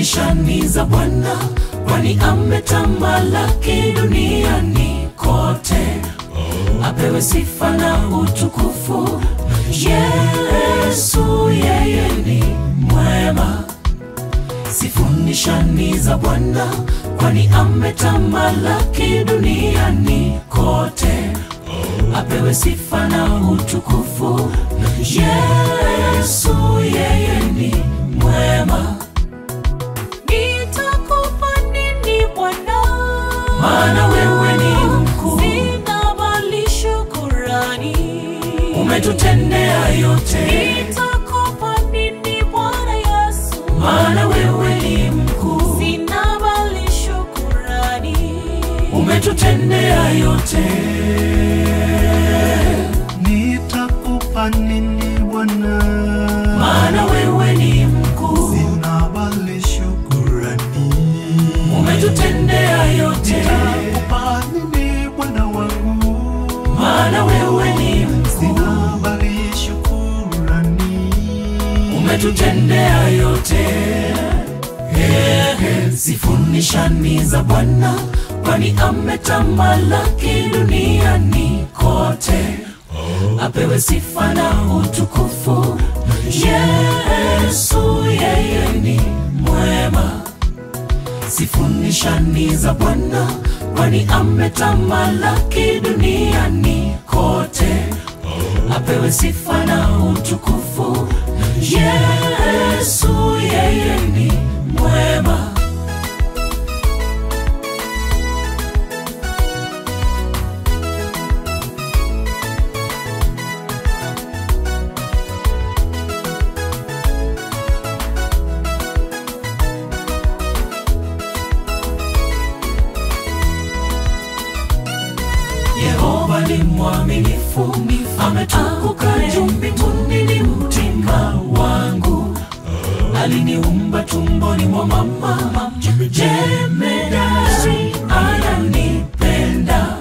nishani za Bwana, kwani ametamalaki duniani kote. Apewe sifa na utukufu, Yesu yeye ni mwema. Sifu nishani za Bwana, kwani ametamalaki duniani kote. Apewe sifa na utukufu, Yesu yeye ni mwema. Nitakupa nini Bwana? Maana wewe ni mkuu, sina bali shukrani. Umetutendea yote. Nitakupa nini Bwana Yesu? Maana wewe ni mkuu, sina bali shukrani. Umetutendea yote. Nitakupa nini Bwana? Maana wewe ni mkuu, sina bali shukrani. Umetutendea yote. Nitakupa nini Bwana wangu? Maana wewe ni mkuu, sina bali shukrani. Umetutendea yote. Sifu nishani za Bwana, kwani ametamalaki duniani kote. Apewe sifa na utukufu, Yesu yeye ni mwema. Sifu nishani za Bwana, kwani ametamalaki duniani kote. Apewe sifa na utukufu, Yesu yeye ni mwema. Yehova ni mwaminifu, ametukuka juu mbinguni, ni mtima wangu. Aliniumba tumboni mwa mama, jemedari ananipenda.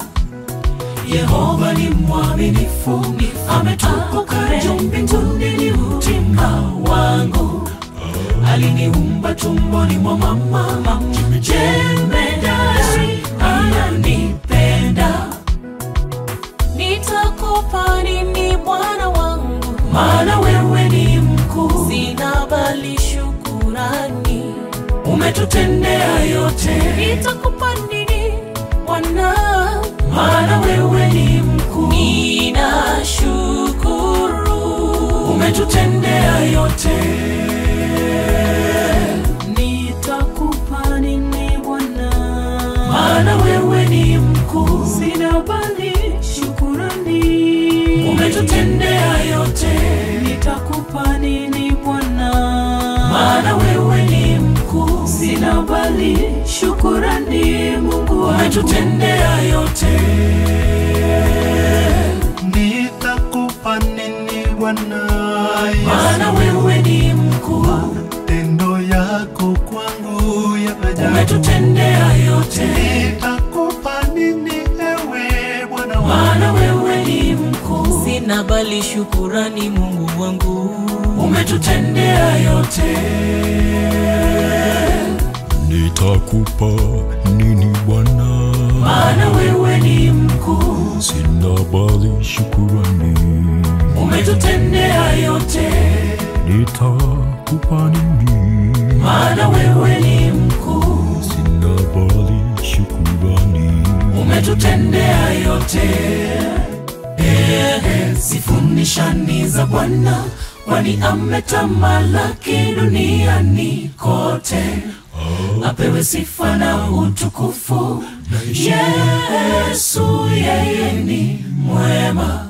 Yehova ni mwaminifu, ametukuka juu mbinguni, ni mtima wangu. Aliniumba tumboni mwa mama, jemedari ananipenda. Nitakupa nini Bwana wangu? Maana wewe ni mkuu, sina bali shukrani. Umetutendea yote. Nitakupa nini Bwana? Maana wewe ni mkuu, ninashukuru. Umetutendea yote. Nitakupa nini Bwana? Maana wewe ni mkuu, sina bali shukrani. Umetutendea yote. Nitakupa nini Bwana? Maana wewe ni mkuu, sina bali shukrani. Mungu umetutendea yote. Nitakupa nini Bwana? Maana wewe ni mkuu, matendo yako kwangu ya ajabu. Umetutendea yote. Nitakupa nini ewe Bwana wangu? Maana wewe ni mkuu, sina bali shukrani. Mungu wangu umetutendea yote. Nitakupa nini Bwana? Maana wewe ni mkuu, sina bali shukrani. Umetutendea yote. Nitakupa nini? Maana wewe ni mkuu, sina bali shukrani. Umetutendea yote. Sifu nishani za Bwana, kwani ametamalaki duniani kote. Apewe sifa na utukufu, Yesu yeye ni mwema.